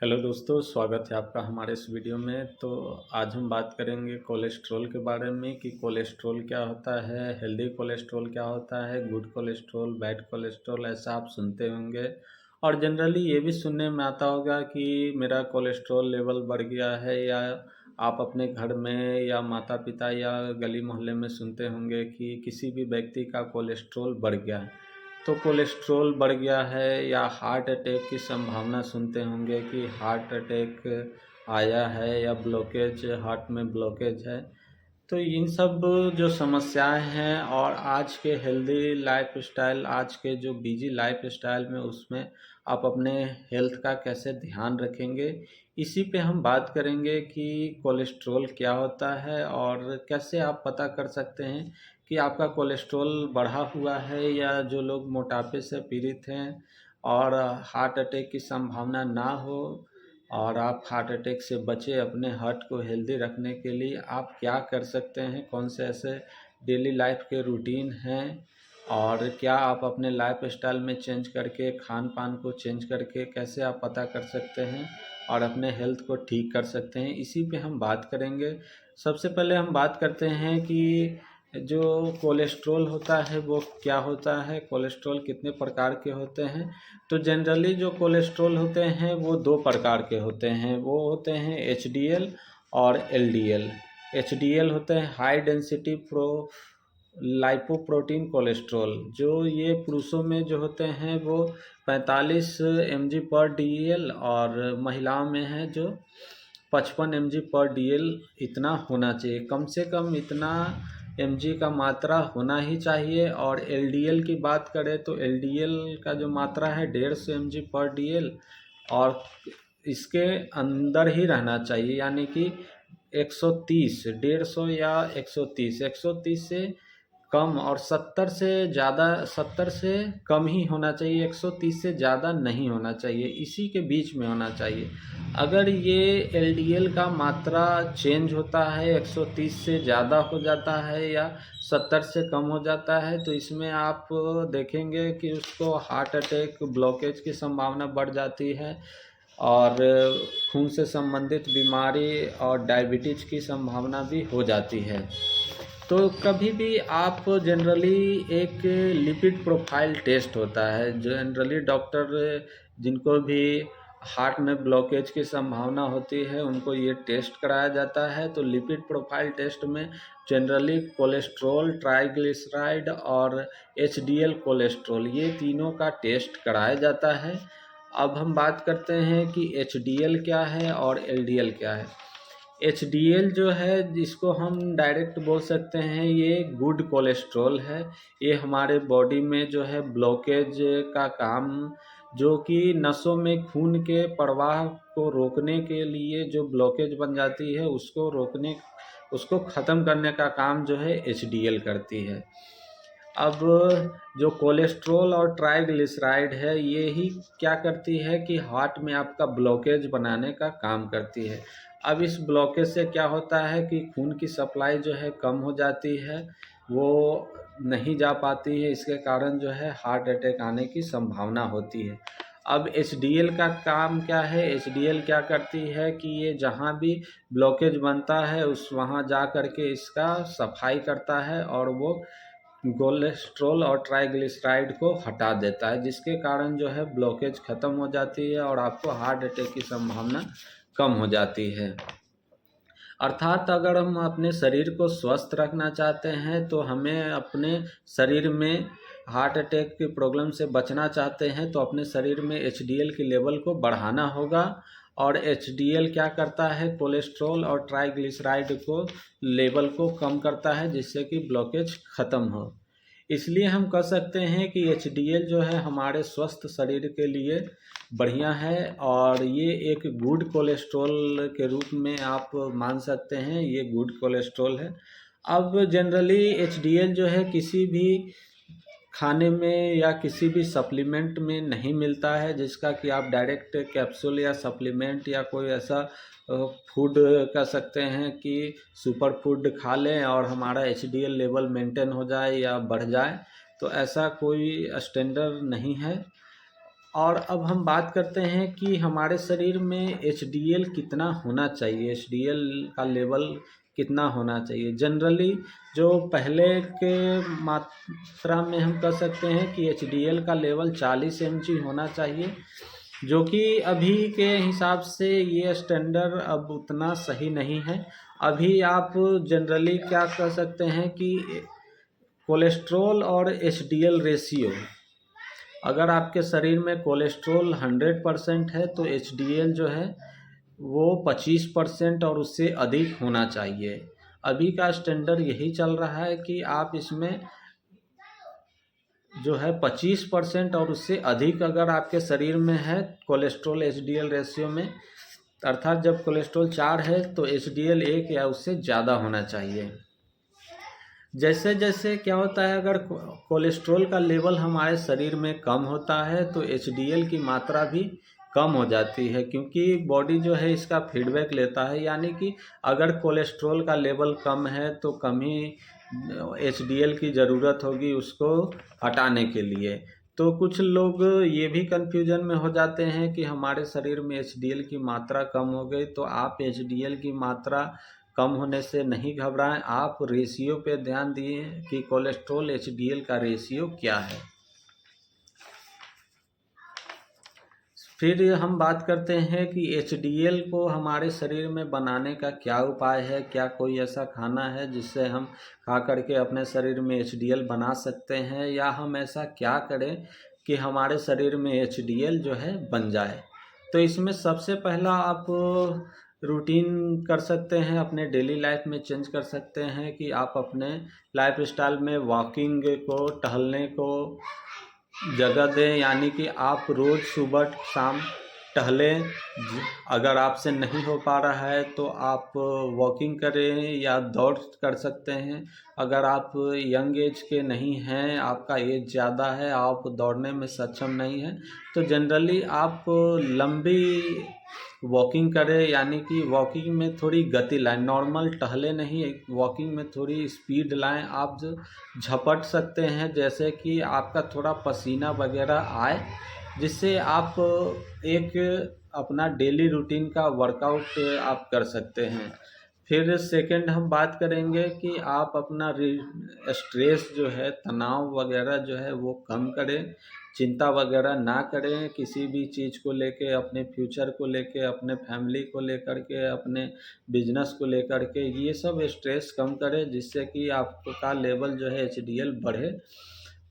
Hello दोस्तों, स्वागत है आपका हमारे इस वीडियो में। तो आज हम बात करेंगे कोलेस्ट्रॉल के बारे में कि कोलेस्ट्रॉल क्या होता है, हेल्दी कोलेस्ट्रॉल क्या होता है, गुड कोलेस्ट्रॉल, बैड कोलेस्ट्रॉल, ऐसा आप सुनते होंगे। और जनरली ये भी सुनने में आता होगा कि मेरा कोलेस्ट्रॉल लेवल बढ़ गया है, या आप अपने घर में या माता पिता या गली मोहल्ले में सुनते होंगे कि किसी भी व्यक्ति का कोलेस्ट्रॉल बढ़ गया है। तो कोलेस्ट्रॉल बढ़ गया है या हार्ट अटैक की संभावना सुनते होंगे कि हार्ट अटैक आया है या ब्लॉकेज, हार्ट में ब्लॉकेज है। तो इन सब जो समस्याएं हैं और आज के हेल्दी लाइफस्टाइल, आज के जो बिजी लाइफस्टाइल में, उसमें आप अपने हेल्थ का कैसे ध्यान रखेंगे, इसी पे हम बात करेंगे कि कोलेस्ट्रॉल क्या होता है और कैसे आप पता कर सकते हैं कि आपका कोलेस्ट्रॉल बढ़ा हुआ है, या जो लोग मोटापे से पीड़ित हैं और हार्ट अटैक की संभावना ना हो और आप हार्ट अटैक से बचे, अपने हार्ट को हेल्दी रखने के लिए आप क्या कर सकते हैं, कौन से ऐसे डेली लाइफ के रूटीन हैं, और क्या आप अपने लाइफ स्टाइल में चेंज करके, खान पान को चेंज करके कैसे आप पता कर सकते हैं और अपने हेल्थ को ठीक कर सकते हैं, इसी पे हम बात करेंगे। सबसे पहले हम बात करते हैं कि जो कोलेस्ट्रॉल होता है वो क्या होता है, कोलेस्ट्रॉल कितने प्रकार के होते हैं। तो जनरली जो कोलेस्ट्रॉल होते हैं वो दो प्रकार के होते हैं, वो होते हैं एचडीएल और एलडीएल। एचडीएल होते हैं हाई डेंसिटी लाइपोप्रोटीन कोलेस्ट्रॉल, जो ये पुरुषों में जो होते हैं वो 45 mg पर डीएल, और महिलाओं में है जो 55 mg पर डीएल। इतना होना चाहिए, कम से कम इतना mg का मात्रा होना ही चाहिए। और एलडीएल की बात करें तो एलडीएल का जो मात्रा है 150 mg पर डीएल, और इसके अंदर ही रहना चाहिए, यानी कि 130, 150 या 130, 130 से कम और 70 से ज़्यादा, 70 से कम ही होना चाहिए, 130 से ज़्यादा नहीं होना चाहिए, इसी के बीच में होना चाहिए। अगर ये एलडीएल का मात्रा चेंज होता है, 130 से ज़्यादा हो जाता है या 70 से कम हो जाता है, तो इसमें आप देखेंगे कि उसको हार्ट अटैक, ब्लॉकेज की संभावना बढ़ जाती है, और खून से संबंधित बीमारी और डायबिटीज की संभावना भी हो जाती है। तो कभी भी आप जनरली एक लिपिड प्रोफाइल टेस्ट होता है, जनरली डॉक्टर जिनको भी हार्ट में ब्लॉकेज की संभावना होती है उनको ये टेस्ट कराया जाता है। तो लिपिड प्रोफाइल टेस्ट में जनरली कोलेस्ट्रॉल, ट्राइग्लिसराइड और एचडीएल कोलेस्ट्रॉल, ये तीनों का टेस्ट कराया जाता है। अब हम बात करते हैं कि एचडीएल क्या है और एलडीएल क्या है। एचडीएल जो है, जिसको हम डायरेक्ट बोल सकते हैं, ये गुड कोलेस्ट्रॉल है। ये हमारे बॉडी में जो है ब्लॉकेज का काम, जो कि नसों में खून के प्रवाह को रोकने के लिए जो ब्लॉकेज बन जाती है उसको रोकने, उसको ख़त्म करने का काम जो है एचडीएल करती है। अब जो कोलेस्ट्रॉल और ट्राइग्लिसराइड है, ये ही क्या करती है कि हार्ट में आपका ब्लॉकेज बनाने का काम करती है। अब इस ब्लॉकेज से क्या होता है कि खून की सप्लाई जो है कम हो जाती है, वो नहीं जा पाती है, इसके कारण जो है हार्ट अटैक आने की संभावना होती है। अब एचडीएल का काम क्या है, एचडीएल क्या करती है कि ये जहाँ भी ब्लॉकेज बनता है उस वहाँ जा कर के इसका सफाई करता है, और वो कोलेस्ट्रॉल और ट्राइग्लिसराइड को हटा देता है, जिसके कारण जो है ब्लॉकेज ख़त्म हो जाती है और आपको हार्ट अटैक की संभावना कम हो जाती है। अर्थात अगर हम अपने शरीर को स्वस्थ रखना चाहते हैं, तो हमें अपने शरीर में हार्ट अटैक की प्रॉब्लम से बचना चाहते हैं, तो अपने शरीर में एचडीएल की लेवल को बढ़ाना होगा। और एचडीएल क्या करता है, कोलेस्ट्रॉल और ट्राइग्लिसराइड को लेवल को कम करता है, जिससे कि ब्लॉकेज ख़त्म हो। इसलिए हम कह सकते हैं कि एचडीएल जो है हमारे स्वस्थ शरीर के लिए बढ़िया है, और ये एक गुड कोलेस्ट्रॉल के रूप में आप मान सकते हैं, ये गुड कोलेस्ट्रॉल है। अब जनरली एचडीएल जो है किसी भी खाने में या किसी भी सप्लीमेंट में नहीं मिलता है, जिसका कि आप डायरेक्ट कैप्सूल या सप्लीमेंट या कोई ऐसा फूड कह सकते हैं कि सुपर फूड खा लें और हमारा एचडीएल लेवल मेंटेन हो जाए या बढ़ जाए, तो ऐसा कोई स्टैंडर्ड नहीं है। और अब हम बात करते हैं कि हमारे शरीर में एचडीएल कितना होना चाहिए, एचडीएल का लेवल कितना होना चाहिए। जनरली जो पहले के मात्रा में हम कह सकते हैं कि एचडीएल का लेवल 40 mg होना चाहिए, जो कि अभी के हिसाब से ये स्टैंडर्ड अब उतना सही नहीं है। अभी आप जनरली क्या कह सकते हैं कि कोलेस्ट्रॉल और एचडीएल रेशियो, अगर आपके शरीर में कोलेस्ट्रॉल 100% है तो एचडीएल जो है वो 25% और उससे अधिक होना चाहिए। अभी का स्टैंडर्ड यही चल रहा है कि आप इसमें जो है 25% और उससे अधिक अगर आपके शरीर में है कोलेस्ट्रॉल एचडीएल रेशियो में, अर्थात जब कोलेस्ट्रॉल 4 है तो एचडीएल 1 या उससे ज़्यादा होना चाहिए। जैसे जैसे क्या होता है, अगर कोलेस्ट्रॉल का लेवल हमारे शरीर में कम होता है तो एचडीएल की मात्रा भी कम हो जाती है, क्योंकि बॉडी जो है इसका फीडबैक लेता है। यानी कि अगर कोलेस्ट्रॉल का लेवल कम है तो कम ही एचडीएल की ज़रूरत होगी उसको हटाने के लिए। तो कुछ लोग ये भी कन्फ्यूजन में हो जाते हैं कि हमारे शरीर में एचडीएल की मात्रा कम हो गई। तो आप एचडीएल की मात्रा कम होने से नहीं घबराएं, आप रेशियो पे ध्यान दिए कि कोलेस्ट्रॉल एचडीएल का रेशियो क्या है। फिर हम बात करते हैं कि एचडीएल को हमारे शरीर में बनाने का क्या उपाय है, क्या कोई ऐसा खाना है जिससे हम खा करके अपने शरीर में एचडीएल बना सकते हैं, या हम ऐसा क्या करें कि हमारे शरीर में एचडीएल जो है बन जाए। तो इसमें सबसे पहला आप रूटीन कर सकते हैं, अपने डेली लाइफ में चेंज कर सकते हैं कि आप अपने लाइफ स्टाइल में वॉकिंग को, टहलने को जगह दें। यानी कि आप रोज़ सुबह शाम टहलें। अगर आपसे नहीं हो पा रहा है तो आप वॉकिंग करें या दौड़ कर सकते हैं। अगर आप यंग एज के नहीं हैं, आपका एज ज़्यादा है, आप दौड़ने में सक्षम नहीं हैं, तो जनरली आप लंबी वॉकिंग करें। यानी कि वॉकिंग में थोड़ी गति लाएं, नॉर्मल टहले नहीं, वॉकिंग में थोड़ी स्पीड लाएं। आप झपट सकते हैं, जैसे कि आपका थोड़ा पसीना वगैरह आए, जिससे आप एक अपना डेली रूटीन का वर्कआउट आप कर सकते हैं। फिर सेकंड हम बात करेंगे कि आप अपना स्ट्रेस जो है, तनाव वगैरह जो है वो कम करें, चिंता वगैरह ना करें किसी भी चीज़ को लेके, अपने फ्यूचर को लेके, अपने फैमिली को लेकर के, अपने बिजनेस को लेकर के, ये सब स्ट्रेस कम करें, जिससे कि आपका लेवल जो है एचडीएल बढ़े।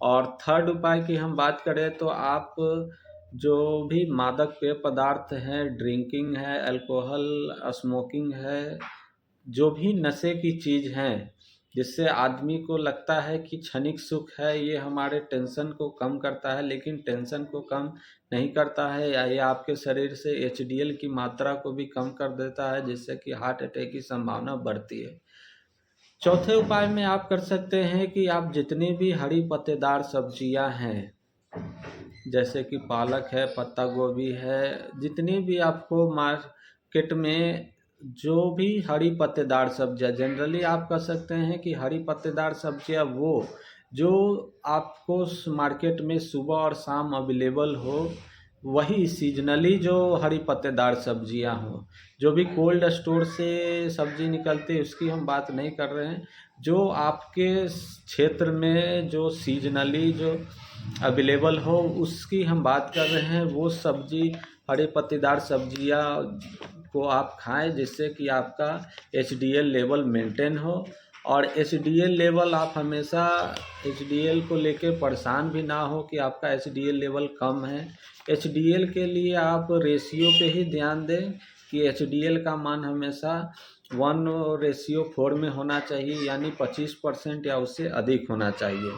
और थर्ड उपाय की हम बात करें तो आप जो भी मादक पेय पदार्थ हैं, ड्रिंकिंग है, अल्कोहल, स्मोकिंग है, जो भी नशे की चीज़ हैं जिससे आदमी को लगता है कि क्षणिक सुख है, ये हमारे टेंशन को कम करता है, लेकिन टेंशन को कम नहीं करता है, या ये आपके शरीर से एचडीएल की मात्रा को भी कम कर देता है, जिससे कि हार्ट अटैक की संभावना बढ़ती है। चौथे उपाय में आप कर सकते हैं कि आप जितनी भी हरी पत्तेदार सब्जियां हैं, जैसे कि पालक है, पत्ता गोभी है, जितनी भी आपको मार्केट में जो भी हरी पत्तेदार सब्जियां, जनरली आप कह सकते हैं कि हरी पत्तेदार सब्जियां वो जो आपको मार्केट में सुबह और शाम अवेलेबल हो, वही सीजनली जो हरी पत्तेदार सब्जियां हो। जो भी कोल्ड स्टोर से सब्जी निकलती है उसकी हम बात नहीं कर रहे हैं, जो आपके क्षेत्र में जो सीजनली जो अवेलेबल हो उसकी हम बात कर रहे हैं। वो सब्जी, हरे पत्तेदार सब्जियां को आप खाएं, जिससे कि आपका एचडीएल लेवल मेंटेन हो। और एचडीएल लेवल, आप हमेशा एचडीएल को लेके परेशान भी ना हो कि आपका एचडीएल लेवल कम है। एचडीएल के लिए आप रेशियो पे ही ध्यान दें कि एचडीएल का मान हमेशा 1:4 में होना चाहिए, यानी 25% या उससे अधिक होना चाहिए।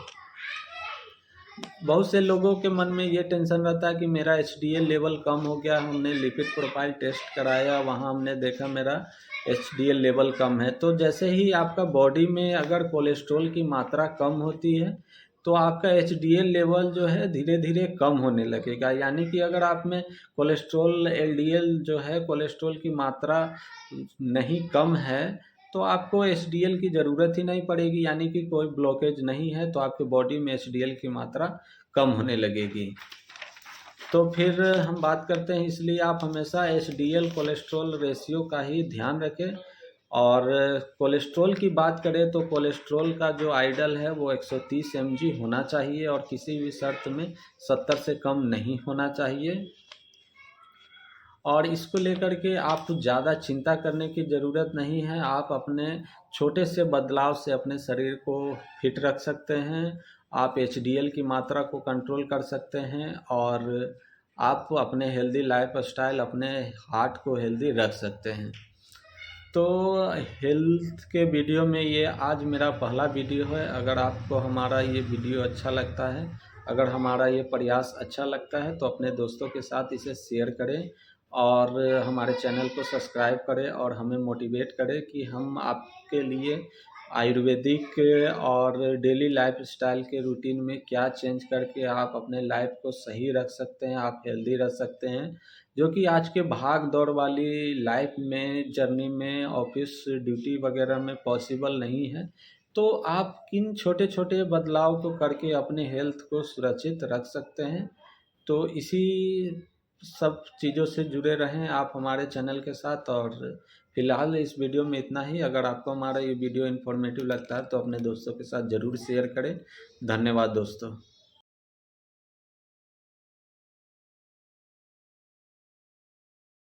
बहुत से लोगों के मन में ये टेंशन रहता है कि मेरा एचडीएल लेवल कम हो गया, हमने लिपिड प्रोफाइल टेस्ट कराया, वहाँ हमने देखा मेरा एचडीएल लेवल कम है। तो जैसे ही आपका बॉडी में अगर कोलेस्ट्रॉल की मात्रा कम होती है तो आपका एचडीएल लेवल जो है धीरे धीरे कम होने लगेगा। यानी कि अगर आप में कोलेस्ट्रॉल, एलडीएल जो है, कोलेस्ट्रॉल की मात्रा नहीं कम है, तो आपको एचडीएल की ज़रूरत ही नहीं पड़ेगी। यानी कि कोई ब्लॉकेज नहीं है, तो आपके बॉडी में एचडीएल की मात्रा कम होने लगेगी। तो फिर हम बात करते हैं, इसलिए आप हमेशा एचडीएल कोलेस्ट्रॉल रेशियो का ही ध्यान रखें। और कोलेस्ट्रॉल की बात करें तो कोलेस्ट्रॉल का जो आइडल है वो 130 mg होना चाहिए और किसी भी शर्त में 70 से कम नहीं होना चाहिए। और इसको लेकर के आप ज़्यादा चिंता करने की ज़रूरत नहीं है। आप अपने छोटे से बदलाव से अपने शरीर को फिट रख सकते हैं। आप एचडीएल की मात्रा को कंट्रोल कर सकते हैं और आप अपने हेल्दी लाइफ स्टाइल, अपने हार्ट को हेल्दी रख सकते हैं। तो हेल्थ के वीडियो में ये आज मेरा पहला वीडियो है। अगर आपको हमारा ये वीडियो अच्छा लगता है, अगर हमारा ये प्रयास अच्छा लगता है, तो अपने दोस्तों के साथ इसे शेयर करें और हमारे चैनल को सब्सक्राइब करें और हमें मोटिवेट करें कि हम आपके लिए आयुर्वेदिक और डेली लाइफ स्टाइल के रूटीन में क्या चेंज करके आप अपने लाइफ को सही रख सकते हैं, आप हेल्दी रह सकते हैं। जो कि आज के भाग दौड़ वाली लाइफ में, जर्नी में, ऑफिस ड्यूटी वगैरह में पॉसिबल नहीं है। तो आप किन छोटे छोटे बदलाव को करके अपने हेल्थ को सुरक्षित रख सकते हैं। तो इसी सब चीज़ों से जुड़े रहें आप हमारे चैनल के साथ। और फिलहाल इस वीडियो में इतना ही। अगर आपको हमारा ये वीडियो इन्फॉर्मेटिव लगता है तो अपने दोस्तों के साथ ज़रूर शेयर करें। धन्यवाद दोस्तों।